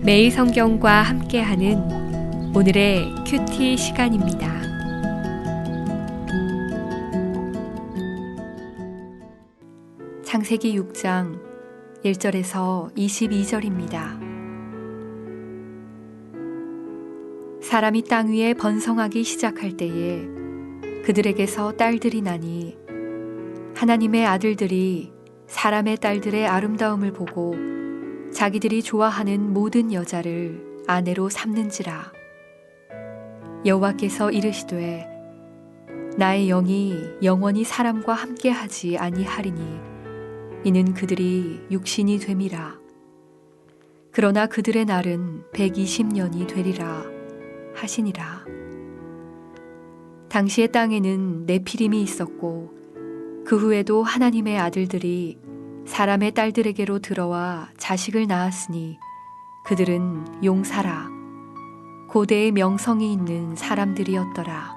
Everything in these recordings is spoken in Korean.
매일 성경과 함께하는 오늘의 큐티 시간입니다. 창세기 6장 1절에서 22절입니다. 사람이 땅 위에 번성하기 시작할 때에 그들에게서 딸들이 나니 하나님의 아들들이 사람의 딸들의 아름다움을 보고 자기들이 좋아하는 모든 여자를 아내로 삼는지라. 여호와께서 이르시되 나의 영이 영원히 사람과 함께하지 아니하리니 이는 그들이 육신이 됨이라. 그러나 그들의 날은 120년이 되리라 하시니라. 당시의 땅에는 네피림이 있었고 그 후에도 하나님의 아들들이 사람의 딸들에게로 들어와 자식을 낳았으니 그들은 용사라 고대의 명성이 있는 사람들이었더라.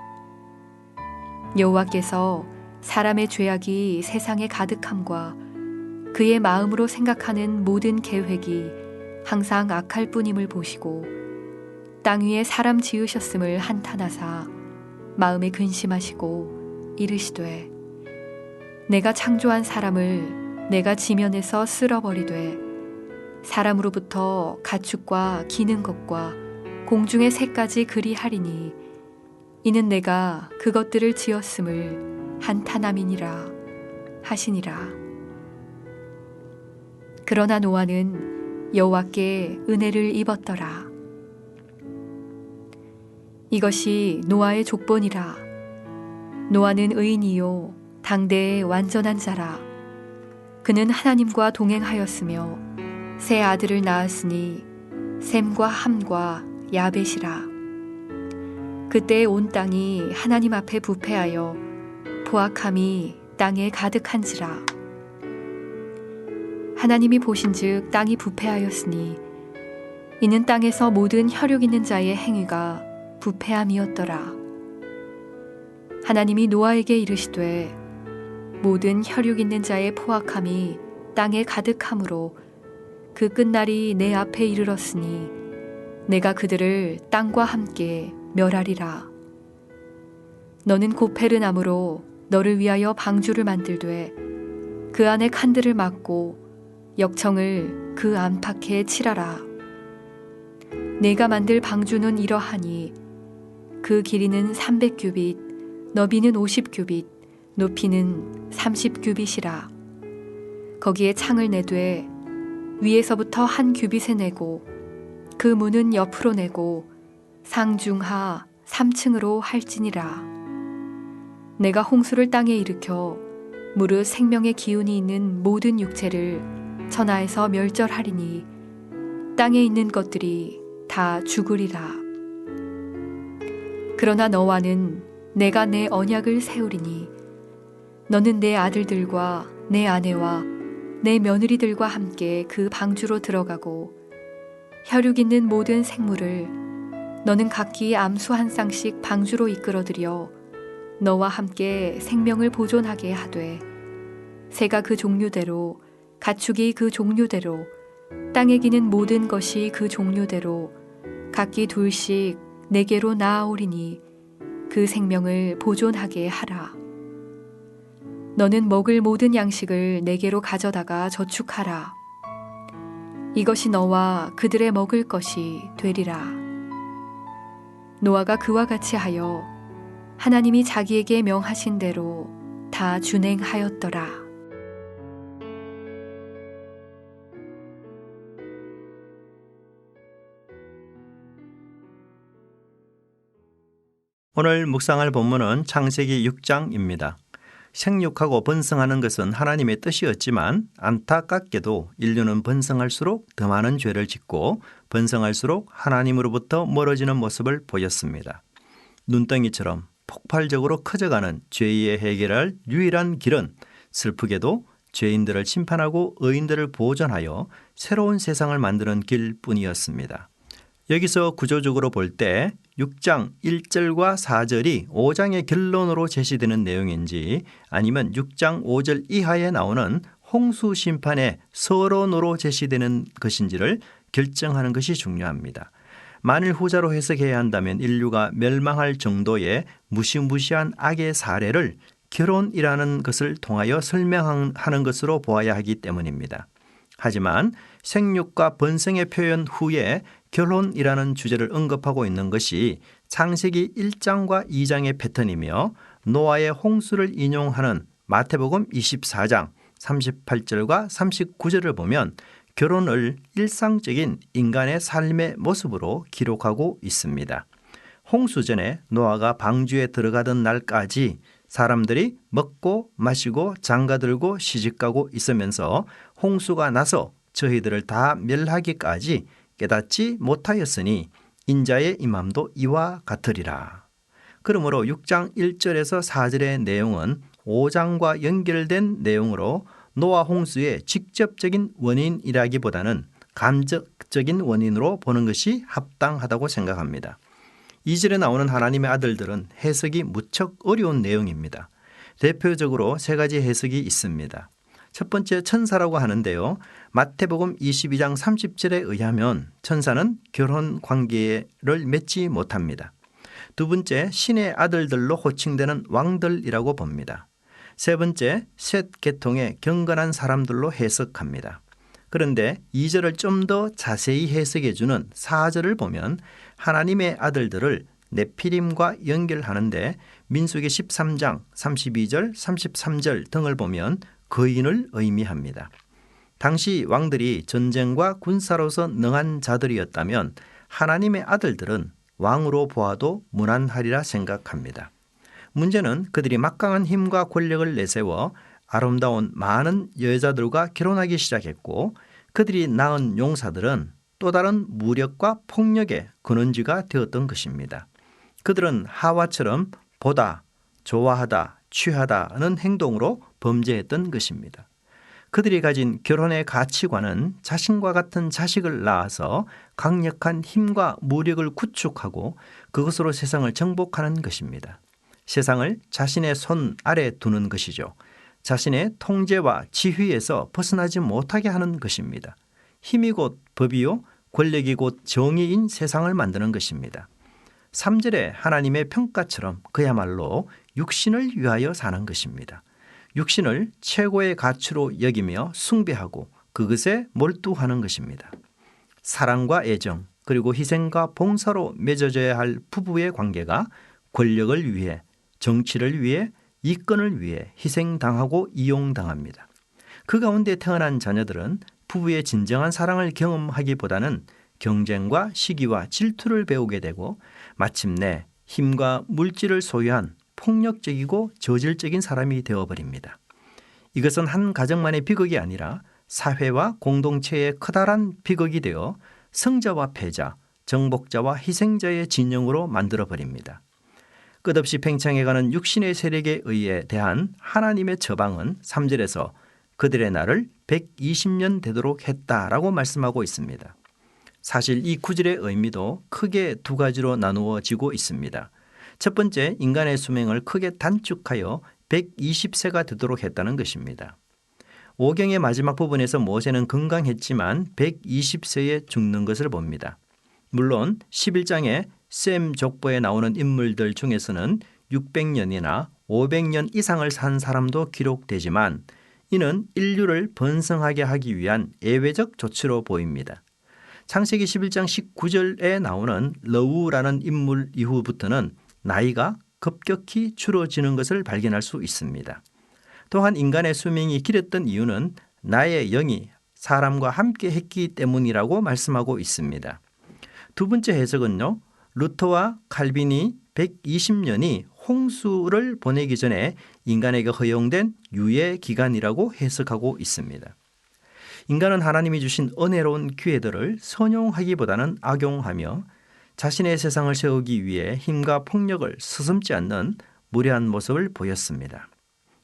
여호와께서 사람의 죄악이 세상에 가득함과 그의 마음으로 생각하는 모든 계획이 항상 악할 뿐임을 보시고 땅 위에 사람 지으셨음을 한탄하사 마음에 근심하시고 이르시되 내가 창조한 사람을 내가 지면에서 쓸어버리되 사람으로부터 가축과 기는 것과 공중의 새까지 그리하리니 이는 내가 그것들을 지었음을 한탄함이니라 하시니라. 그러나 노아는 여호와께 은혜를 입었더라. 이것이 노아의 족본이라. 노아는 의인이요 당대의 완전한 자라. 그는 하나님과 동행하였으며 세 아들을 낳았으니 셈과 함과 야벳이라. 그때 온 땅이 하나님 앞에 부패하여 포악함이 땅에 가득한지라. 하나님이 보신즉 땅이 부패하였으니 이는 땅에서 모든 혈육 있는 자의 행위가 부패함이었더라. 하나님이 노아에게 이르시되 모든 혈육 있는 자의 포악함이 땅에 가득함으로 그 끝날이 내 앞에 이르렀으니 내가 그들을 땅과 함께 멸하리라. 너는 고페르 나무로 너를 위하여 방주를 만들되 그 안에 칸들을 막고 역청을 그 안팎에 칠하라. 내가 만들 방주는 이러하니 그 길이는 300규빗, 너비는 50규빗, 높이는 30규빗이라. 거기에 창을 내되 위에서부터 한 규빗에 내고 그 문은 옆으로 내고 상중하 3층으로 할지니라. 내가 홍수를 땅에 일으켜 무릇 생명의 기운이 있는 모든 육체를 천하에서 멸절하리니 땅에 있는 것들이 다 죽으리라. 그러나 너와는 내가 내 언약을 세우리니 너는 내 아들들과 내 아내와 내 며느리들과 함께 그 방주로 들어가고 혈육 있는 모든 생물을 너는 각기 암수 한 쌍씩 방주로 이끌어들여 너와 함께 생명을 보존하게 하되 새가 그 종류대로 가축이 그 종류대로 땅에 기는 모든 것이 그 종류대로 각기 둘씩 내게로 나아오리니 그 생명을 보존하게 하라. 너는 먹을 모든 양식을 내게로 가져다가 저축하라. 이것이 너와 그들의 먹을 것이 되리라. 노아가 그와 같이 하여 하나님이 자기에게 명하신 대로 다 준행하였더라. 오늘 묵상할 본문은 창세기 6장입니다. 생육하고 번성하는 것은 하나님의 뜻이었지만 안타깝게도 인류는 번성할수록 더 많은 죄를 짓고 번성할수록 하나님으로부터 멀어지는 모습을 보였습니다. 눈덩이처럼 폭발적으로 커져가는 죄의 해결할 유일한 길은 슬프게도 죄인들을 심판하고 의인들을 보존하여 새로운 세상을 만드는 길뿐이었습니다. 여기서 구조적으로 볼 때 6장 1절과 4절이 5장의 결론으로 제시되는 내용인지 아니면 6장 5절 이하에 나오는 홍수 심판의 서론으로 제시되는 것인지를 결정하는 것이 중요합니다. 만일 후자로 해석해야 한다면 인류가 멸망할 정도의 무시무시한 악의 사례를 결혼이라는 것을 통하여 설명하는 것으로 보아야 하기 때문입니다. 하지만 생육과 번성의 표현 후에 결혼이라는 주제를 언급하고 있는 것이 창세기 1장과 2장의 패턴이며 노아의 홍수를 인용하는 마태복음 24장 38절과 39절을 보면 결혼을 일상적인 인간의 삶의 모습으로 기록하고 있습니다. 홍수 전에 노아가 방주에 들어가던 날까지 사람들이 먹고 마시고 장가들고 시집가고 있으면서 홍수가 나서 저희들을 다 멸하기까지 깨닫지 못하였으니 인자의 임함도 이와 같으리라. 그러므로 6장 1절에서 4절의 내용은 5장과 연결된 내용으로 노아 홍수의 직접적인 원인이라기보다는 간접적인 원인으로 보는 것이 합당하다고 생각합니다. 2절에 나오는 하나님의 아들들은 해석이 무척 어려운 내용입니다. 대표적으로 3가지 해석이 있습니다. 첫 번째 천사라고 하는데요. 마태복음 22장 30절에 의하면 천사는 결혼 관계를 맺지 못합니다. 두 번째 신의 아들들로 호칭되는 왕들이라고 봅니다. 세 번째 셋 계통의 경건한 사람들로 해석합니다. 그런데 2절을 좀 더 자세히 해석해 주는 4절을 보면 하나님의 아들들을 네피림과 연결하는데 민수기 13장 32절 33절 등을 보면 거인을 의미합니다. 당시 왕들이 전쟁과 군사로서 능한 자들이었다면 하나님의 아들들은 왕으로 보아도 무난하리라 생각합니다. 문제는 그들이 막강한 힘과 권력을 내세워 아름다운 많은 여자들과 결혼하기 시작했고 그들이 낳은 용사들은 또 다른 무력과 폭력의 근원지가 되었던 것입니다. 그들은 하와처럼 보다, 좋아하다, 취하다는 행동으로 범죄했던 것입니다. 그들이 가진 결혼의 가치관은 자신과 같은 자식을 낳아서 강력한 힘과 무력을 구축하고 그것으로 세상을 정복하는 것입니다. 세상을 자신의 손 아래 두는 것이죠. 자신의 통제와 지휘에서 벗어나지 못하게 하는 것입니다. 힘이 곧 법이요 권력이 곧 정의인 세상을 만드는 것입니다. 3절에 하나님의 평가처럼 그야말로 육신을 위하여 사는 것입니다. 육신을 최고의 가치로 여기며 숭배하고 그것에 몰두하는 것입니다. 사랑과 애정 그리고 희생과 봉사로 맺어져야 할 부부의 관계가 권력을 위해 정치를 위해 이권을 위해 희생당하고 이용당합니다. 그 가운데 태어난 자녀들은 부부의 진정한 사랑을 경험하기보다는 경쟁과 시기와 질투를 배우게 되고 마침내 힘과 물질을 소유한 폭력적이고 저질적인 사람이 되어버립니다. 이것은 한 가정만의 비극이 아니라 사회와 공동체의 커다란 비극이 되어 승자와 패자, 정복자와 희생자의 진영으로 만들어버립니다. 끝없이 팽창해가는 육신의 세력에 의해 대한 하나님의 처방은 3절에서 그들의 날을 120년 되도록 했다라고 말씀하고 있습니다. 사실 이 구절의 의미도 크게 2가지로 나누어지고 있습니다. 첫 번째, 인간의 수명을 크게 단축하여 120세가 되도록 했다는 것입니다. 오경의 마지막 부분에서 모세는 건강했지만 120세에 죽는 것을 봅니다. 물론 11장에 셈 족보에 나오는 인물들 중에서는 600년이나 500년 이상을 산 사람도 기록되지만 이는 인류를 번성하게 하기 위한 예외적 조치로 보입니다. 창세기 11장 19절에 나오는 러우라는 인물 이후부터는 나이가 급격히 줄어지는 것을 발견할 수 있습니다. 또한 인간의 수명이 길었던 이유는 나의 영이 사람과 함께 했기 때문이라고 말씀하고 있습니다. 두 번째 해석은요. 루터와 칼빈이 120년이 홍수를 보내기 전에 인간에게 허용된 유예 기간이라고 해석하고 있습니다. 인간은 하나님이 주신 은혜로운 기회들을 선용하기보다는 악용하며 자신의 세상을 세우기 위해 힘과 폭력을 서슴지 않는 무례한 모습을 보였습니다.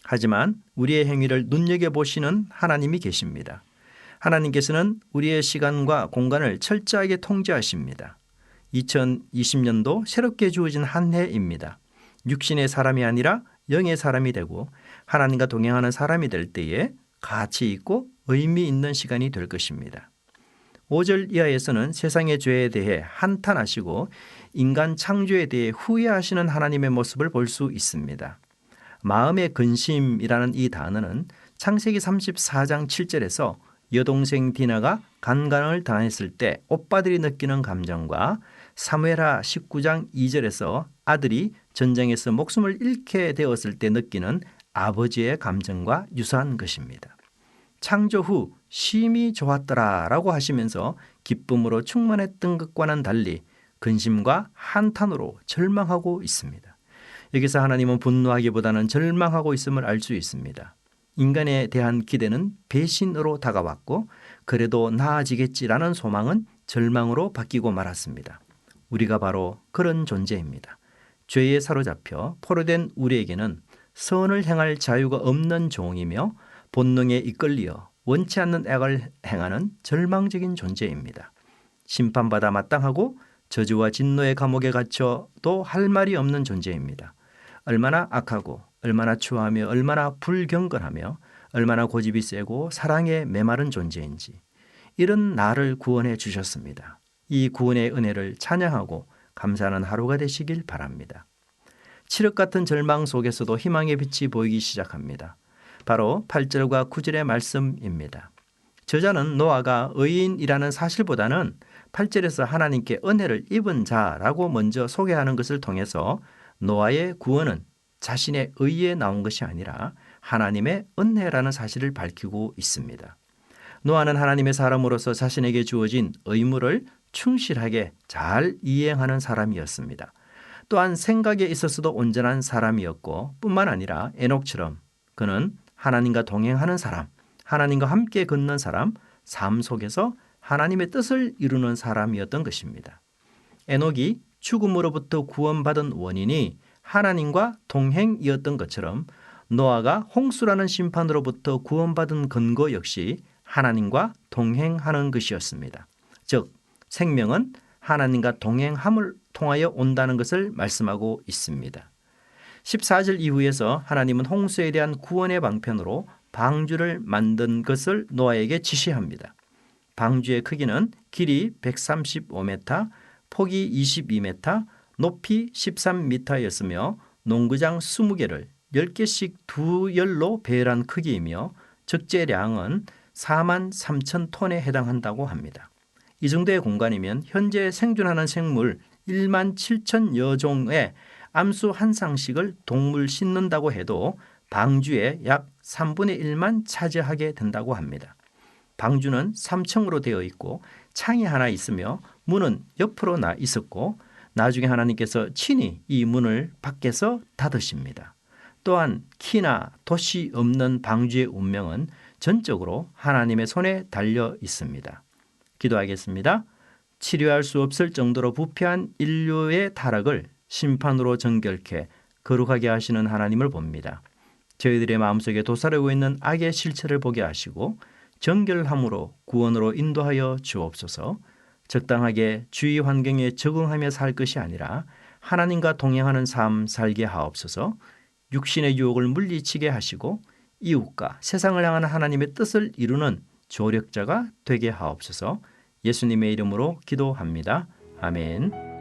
하지만 우리의 행위를 눈여겨보시는 하나님이 계십니다. 하나님께서는 우리의 시간과 공간을 철저하게 통제하십니다. 2020년도 새롭게 주어진 한 해입니다. 육신의 사람이 아니라 영의 사람이 되고 하나님과 동행하는 사람이 될 때에 가치 있고 의미 있는 시간이 될 것입니다. 5절 이하에서는 세상의 죄에 대해 한탄하시고 인간 창조에 대해 후회하시는 하나님의 모습을 볼 수 있습니다. 마음의 근심이라는 이 단어는 창세기 34장 7절에서 여동생 디나가 간간을 당했을 때 오빠들이 느끼는 감정과 사무엘하 19장 2절에서 아들이 전쟁에서 목숨을 잃게 되었을 때 느끼는 아버지의 감정과 유사한 것입니다. 창조 후 심히 좋았더라라고 하시면서 기쁨으로 충만했던 것과는 달리 근심과 한탄으로 절망하고 있습니다. 여기서 하나님은 분노하기보다는 절망하고 있음을 알 수 있습니다. 인간에 대한 기대는 배신으로 다가왔고 그래도 나아지겠지라는 소망은 절망으로 바뀌고 말았습니다. 우리가 바로 그런 존재입니다. 죄에 사로잡혀 포로된 우리에게는 선을 행할 자유가 없는 종이며 본능에 이끌려 원치 않는 악을 행하는 절망적인 존재입니다. 심판받아 마땅하고 저주와 진노의 감옥에 갇혀도 할 말이 없는 존재입니다. 얼마나 악하고 얼마나 추하며 얼마나 불경건하며 얼마나 고집이 세고 사랑에 메마른 존재인지 이런 나를 구원해 주셨습니다. 이 구원의 은혜를 찬양하고 감사하는 하루가 되시길 바랍니다. 칠흑 같은 절망 속에서도 희망의 빛이 보이기 시작합니다. 바로 8절과 9절의 말씀입니다. 저자는 노아가 의인이라는 사실보다는 8절에서 하나님께 은혜를 입은 자라고 먼저 소개하는 것을 통해서 노아의 구원은 자신의 의에 나온 것이 아니라 하나님의 은혜라는 사실을 밝히고 있습니다. 노아는 하나님의 사람으로서 자신에게 주어진 의무를 충실하게 잘 이행하는 사람이었습니다. 또한 생각에 있어서도 온전한 사람이었고 뿐만 아니라 에녹처럼 그는 하나님과 동행하는 사람, 하나님과 함께 걷는 사람, 삶 속에서 하나님의 뜻을 이루는 사람이었던 것입니다. 에녹이 죽음으로부터 구원받은 원인이 하나님과 동행이었던 것처럼 노아가 홍수라는 심판으로부터 구원받은 근거 역시 하나님과 동행하는 것이었습니다. 즉 생명은 하나님과 동행함을 통하여 온다는 것을 말씀하고 있습니다. 14절 이후에서 하나님은 홍수에 대한 구원의 방편으로 방주를 만든 것을 노아에게 지시합니다. 방주의 크기는 길이 135m, 폭이 22m, 높이 13m였으며 농구장 20개를 10개씩 두 열로 배열한 크기이며 적재량은 4만 3천 톤에 해당한다고 합니다. 이 정도의 공간이면 현재 생존하는 생물 1만 7천여 종의 암수 한 쌍씩을 동물 싣는다고 해도 방주의 약 3분의 1만 차지하게 된다고 합니다. 방주는 3층으로 되어 있고 창이 하나 있으며 문은 옆으로 나 있었고 나중에 하나님께서 친히 이 문을 밖에서 닫으십니다. 또한 키나 돛이 없는 방주의 운명은 전적으로 하나님의 손에 달려 있습니다. 기도하겠습니다. 치료할 수 없을 정도로 부패한 인류의 타락을 심판으로 정결케 거룩하게 하시는 하나님을 봅니다. 저희들의 마음속에 도사리고 있는 악의 실체를 보게 하시고 정결함으로 구원으로 인도하여 주옵소서. 적당하게 주위 환경에 적응하며 살 것이 아니라 하나님과 동행하는 삶 살게 하옵소서. 육신의 유혹을 물리치게 하시고 이웃과 세상을 향한 하나님의 뜻을 이루는 조력자가 되게 하옵소서. 예수님의 이름으로 기도합니다. 아멘.